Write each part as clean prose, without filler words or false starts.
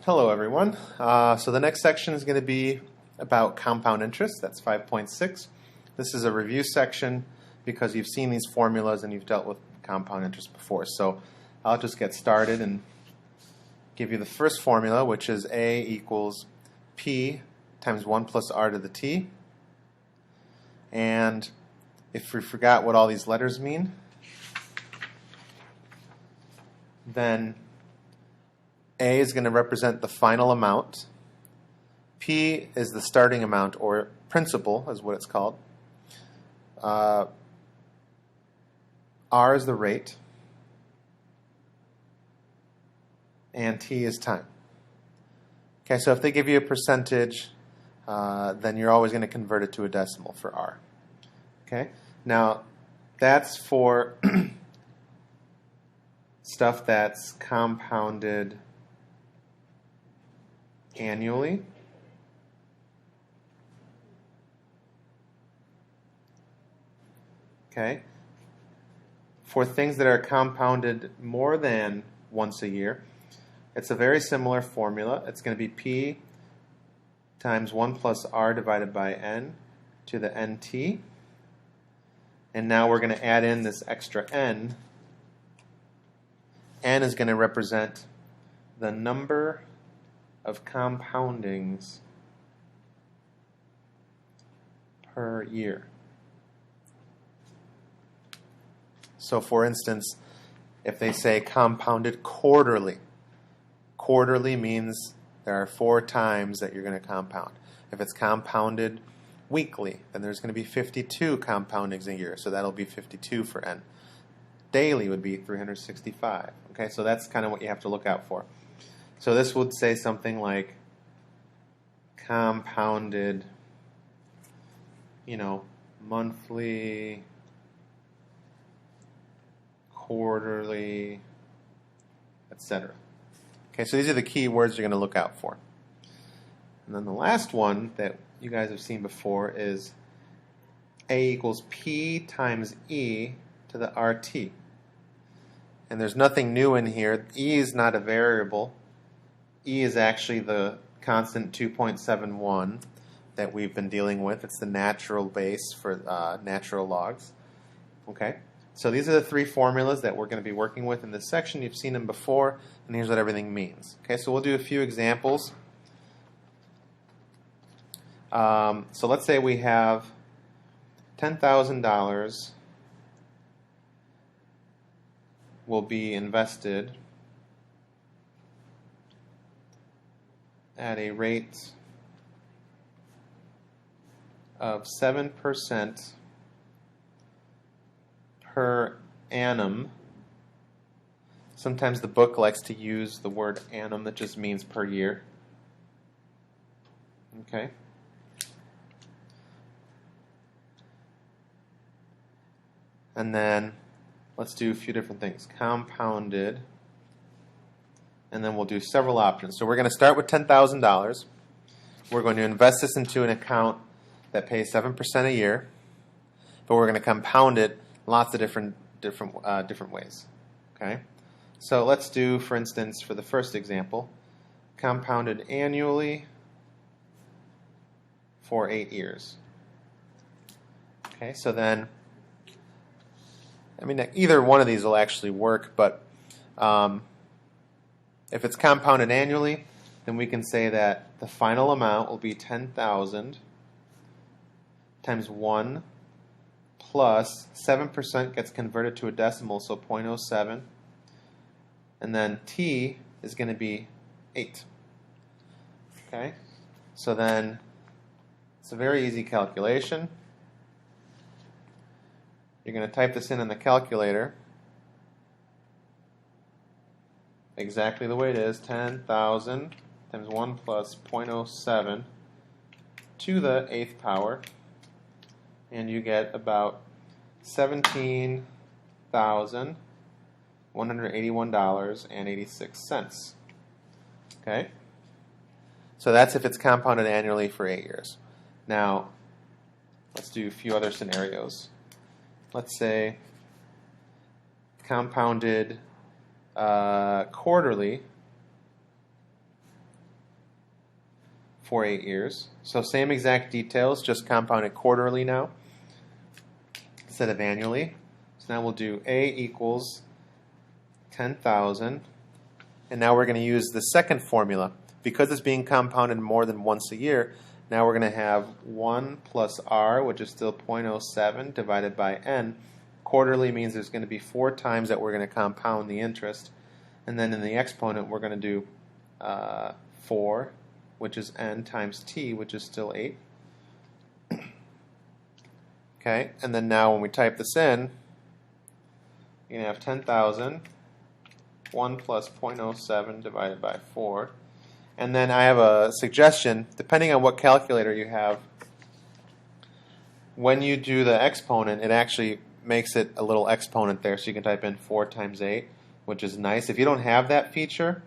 Hello everyone. So the next section is going to be about compound interest. That's 5.6. This is a review section because you've seen these formulas and you've dealt with compound interest before. So I'll just get started and give you the first formula, which is A equals P times 1 plus R to the T. And if we forgot what all these letters mean, then A is going to represent the final amount. P is the starting amount, or principal is what it's called. R is the rate. And T is time. Okay, so if they give you a percentage, then you're always going to convert it to a decimal for R. Okay, now that's for stuff that's compounded annually. Okay. For things that are compounded more than once a year, it's a very similar formula. It's going to be P times 1 plus R divided by N to the NT. And now we're going to add in this extra N. N is going to represent the number of compoundings per year. So for instance, if they say compounded quarterly, quarterly means there are 4 times that you're going to compound. If it's compounded weekly, then there's going to be 52 compoundings a year, so that'll be 52 for N. Daily would be 365. Okay, so that's kind of what you have to look out for. So this would say something like compounded, monthly, quarterly, etc. Okay, so these are the key words you're going to look out for. And then the last one that you guys have seen before is A equals P times E to the RT. And there's nothing new in here. E is not a variable. E is actually the constant 2.71 that we've been dealing with. It's the natural base for natural logs. Okay, so these are the 3 formulas that we're going to be working with in this section. You've seen them before, and here's what everything means. Okay, so we'll do a few examples. So let's say we have $10,000 will be invested at a rate of 7% per annum. Sometimes the book likes to use the word annum, that just means per year. Okay. And then let's do a few different things. Compounded. And then we'll do several options. So we're going to start with $10,000. We're going to invest this into an account that pays 7% a year, but we're going to compound it lots of different ways. Okay. So let's do, for instance, for the first example, compounded annually for 8 years. Okay. So then, either one of these will actually work, but if it's compounded annually, then we can say that the final amount will be 10,000 times 1 plus 7% gets converted to a decimal, so 0.07. And then T is going to be 8. Okay? So then it's a very easy calculation. You're going to type this in the calculator exactly the way it is, 10,000 times 1 plus 0.07 to the 8th power, and you get about $17,181.86. Okay? So that's if it's compounded annually for 8 years. Now, let's do a few other scenarios. Let's say compounded quarterly for 8 years. So same exact details, just compounded quarterly now instead of annually. So now we'll do A equals 10,000. And now we're going to use the second formula. Because it's being compounded more than once a year, now we're going to have 1 plus r, which is still 0.07, divided by n. Quarterly means there's going to be 4 times that we're going to compound the interest. And then in the exponent, we're going to do 4, which is n, times t, which is still 8. Okay, and then now when we type this in, you're going to have 10,000, 1 plus 0.07 divided by 4. And then I have a suggestion, depending on what calculator you have, when you do the exponent, it actually makes it a little exponent there, so you can type in 4 times 8, which is nice. If you don't have that feature,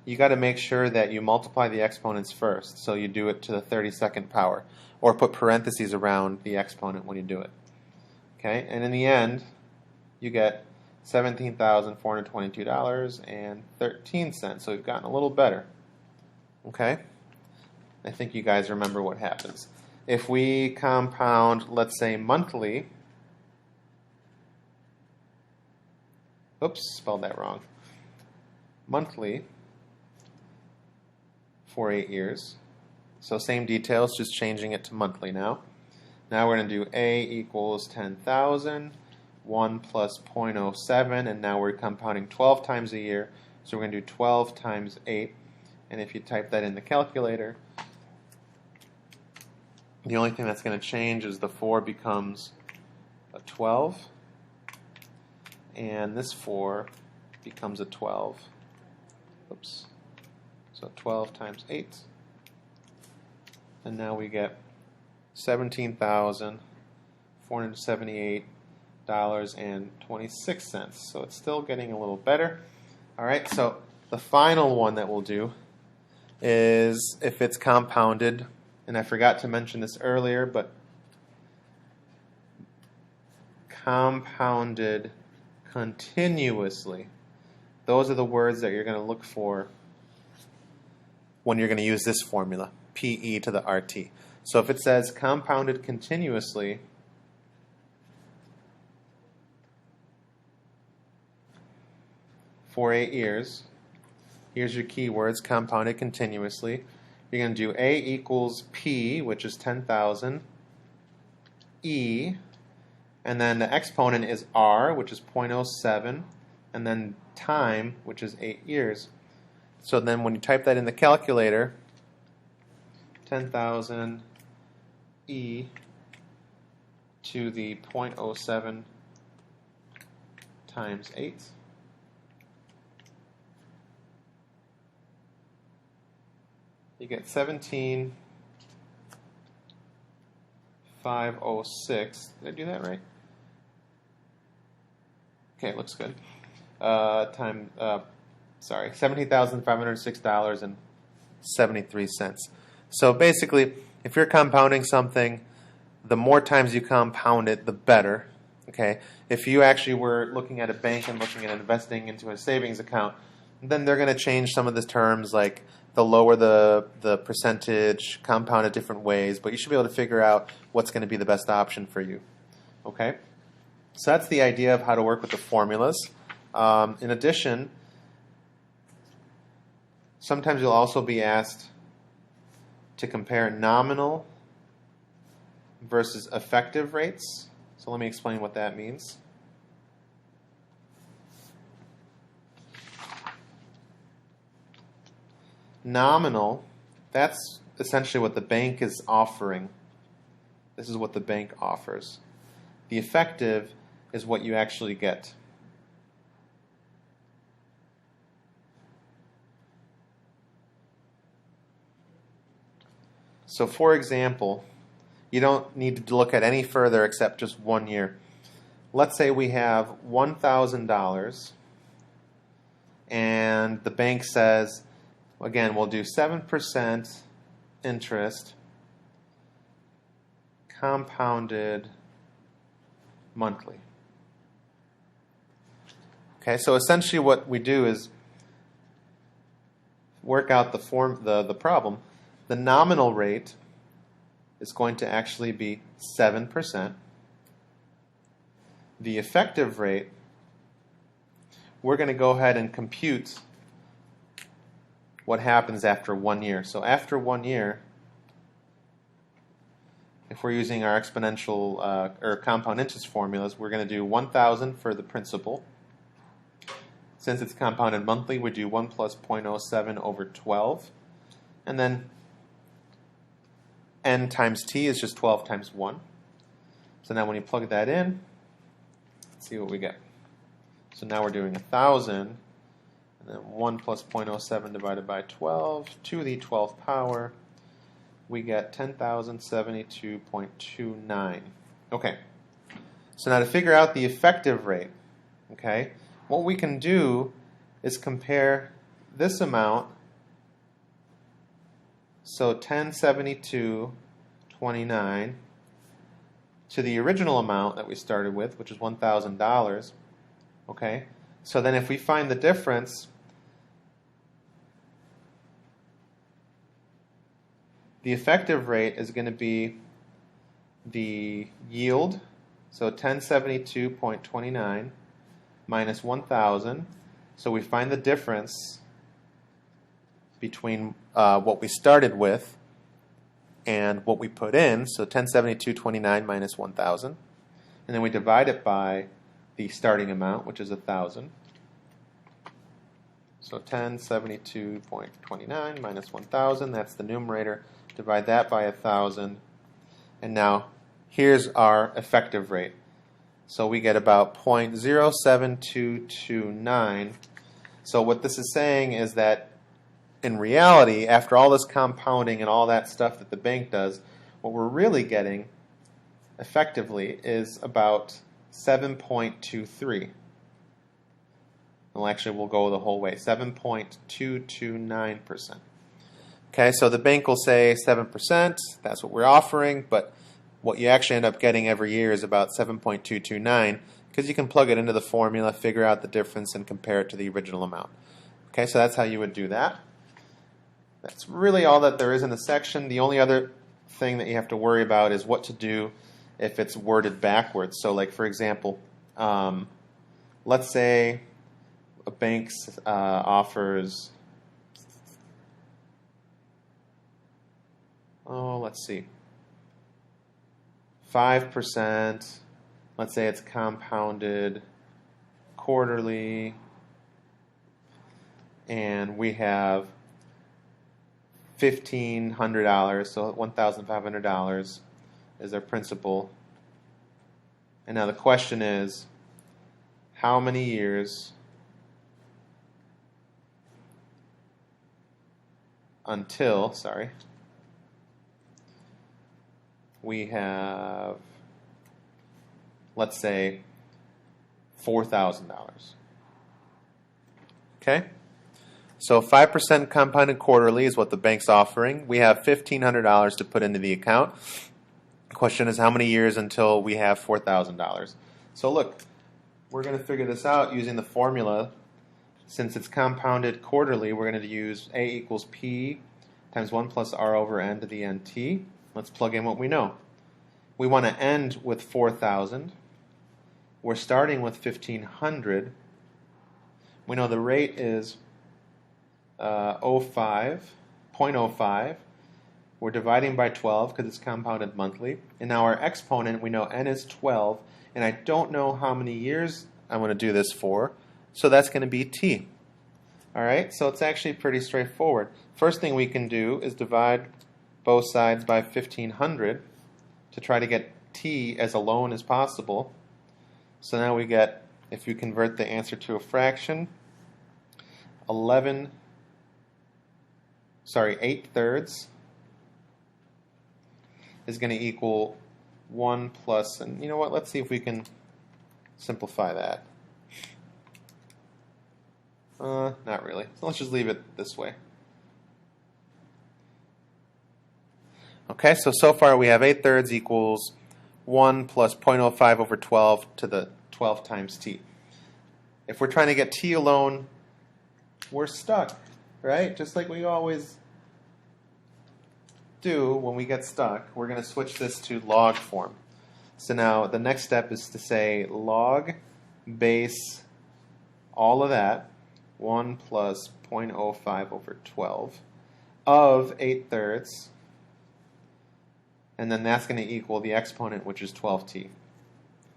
you got to make sure that you multiply the exponents first, so you do it to the 32nd power, or put parentheses around the exponent when you do it. Okay, and in the end, you get $17,422.13. So we've gotten a little better. Okay, I think you guys remember what happens. If we compound, let's say monthly, oops, spelled that wrong, monthly for 8 years. So same details, just changing it to monthly now. Now we're going to do A equals 10,000, 1 plus 0.07, and now we're compounding 12 times a year, so we're going to do 12 times 8. And if you type that in the calculator, the only thing that's going to change is the 4 becomes a 12, and this 4 becomes a 12. Oops. So 12 times 8. And now we get $17,478.26. So it's still getting a little better. All right, so the final one that we'll do is if it's compounded, and I forgot to mention this earlier, but compounded continuously. Those are the words that you're going to look for when you're going to use this formula, PE to the RT. So if it says compounded continuously, for 8 years, here's your keywords, compounded continuously. You're going to do A equals P, which is 10,000, E, and then the exponent is R, which is 0.07, and then time, which is 8 years. So then when you type that in the calculator, 10,000 E to the 0.07 times 8. You get 17,506. Did I do that right? Okay, it looks good. Sorry, $17,506.73. So basically, if you're compounding something, the more times you compound it, the better. Okay. If you actually were looking at a bank and looking at investing into a savings account, then they're going to change some of the terms, like they'll lower the percentage, compound it different ways, but you should be able to figure out what's going to be the best option for you. Okay? So that's the idea of how to work with the formulas. In addition, sometimes you'll also be asked to compare nominal versus effective rates. So let me explain what that means. Nominal, that's essentially what the bank is offering. This is what the bank offers. The effective is what you actually get. So for example, you don't need to look at any further except just 1 year. Let's say we have $1,000 and the bank says, again, we'll do 7% interest compounded monthly. Okay, so essentially what we do is work out the problem the nominal rate is going to actually be 7%. The effective rate, we're going to go ahead and compute what happens after 1 year. So after 1 year, if we're using our exponential or compound interest formulas, we're going to do 1,000 for the principal. Since it's compounded monthly, we do 1 plus 0.07 over 12. And then n times t is just 12 times 1. So now when you plug that in, let's see what we get. So now we're doing 1,000, and then 1 plus 0.07 divided by 12 to the 12th power. We get 10,072.29. Okay, so now to figure out the effective rate, okay, what we can do is compare this amount, so 1072.29, to the original amount that we started with, which is $1,000. Okay, so then if we find the difference, the effective rate is going to be the yield, so 1072.29 minus 1,000. So we find the difference between what we started with and what we put in, so 1072.29 minus 1,000. And then we divide it by the starting amount, which is 1,000. So 1072.29 minus 1,000, that's the numerator. Divide that by 1,000. And now here's our effective rate. So we get about 0.07229. So what this is saying is that in reality, after all this compounding and all that stuff that the bank does, what we're really getting effectively is about 7.23. Well, actually, we'll go the whole way, 7.229%. Okay, so the bank will say 7%, that's what we're offering, but what you actually end up getting every year is about 7.229, because you can plug it into the formula, figure out the difference, and compare it to the original amount. Okay, so that's how you would do that. That's really all that there is in the section. The only other thing that you have to worry about is what to do if it's worded backwards. So like, for example, let's say a bank offers, let's see, 5%. Let's say it's compounded quarterly, and we have $1,500, so $1,500 is our principal. And now the question is, how many years until, we have, let's say, $4,000. Okay? So 5% compounded quarterly is what the bank's offering. We have $1,500 to put into the account. The question is how many years until we have $4,000. So look, we're going to figure this out using the formula. Since it's compounded quarterly, we're going to use A equals P times 1 plus R over N to the NT. Let's plug in what we know. We want to end with 4,000. We're starting with 1,500. We know the rate is 0.05. We're dividing by 12 because it's compounded monthly. And now our exponent, we know n is 12. And I don't know how many years I'm going to do this for. So that's going to be t. All right, so it's actually pretty straightforward. First thing we can do is divide both sides by 1,500 to try to get t as alone as possible. So now we get, if you convert the answer to a fraction, 8 thirds is going to equal 1 plus, and you know what, let's see if we can simplify that. Not really. So let's just leave it this way. Okay, so far we have 8 thirds equals 1 plus 0.05 over 12 to the 12 times t. If we're trying to get t alone, we're stuck, right? Just like we always do when we get stuck, we're going to switch this to log form. So now the next step is to say log base all of that, 1 plus 0.05 over 12 of 8/3, and then that's going to equal the exponent, which is 12t.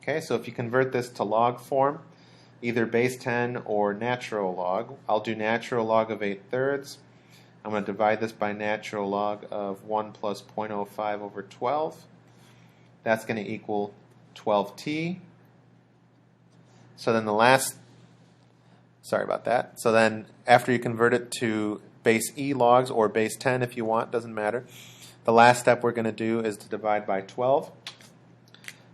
Okay, so if you convert this to log form, either base 10 or natural log, I'll do natural log of 8/3. I'm going to divide this by natural log of 1 plus 0.05 over 12. That's going to equal 12t. So then sorry about that. So then after you convert it to base e logs or base 10 if you want, doesn't matter. The last step we're going to do is to divide by 12.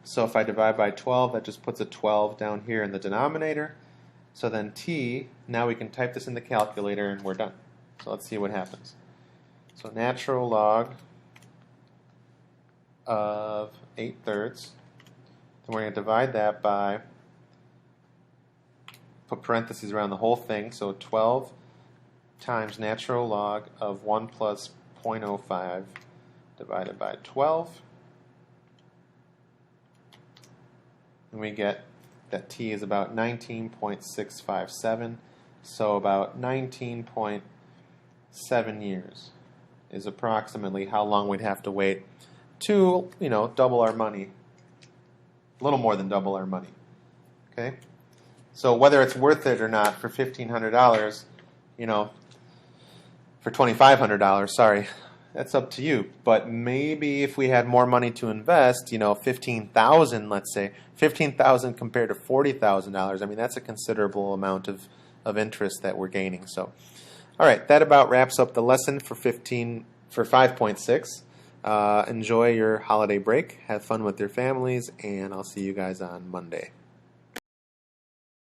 So if I divide by 12, that just puts a 12 down here in the denominator. So then t, now we can type this in the calculator and we're done. So let's see what happens. So natural log of 8/3. Then we're going to divide that by, put parentheses around the whole thing, so 12 times natural log of 1 plus 0.05 divided by 12. And we get that t is about 19.657, so about 19.7 years is approximately how long we'd have to wait to, double our money, a little more than double our money. Okay, so whether it's worth it or not for $1,500, for $2,500, sorry, that's up to you. But maybe if we had more money to invest, $15,000, let's say, $15,000 compared to $40,000. I mean, that's a considerable amount of interest that we're gaining. So, all right, that about wraps up the lesson for 5.6. Enjoy your holiday break. Have fun with your families, and I'll see you guys on Monday.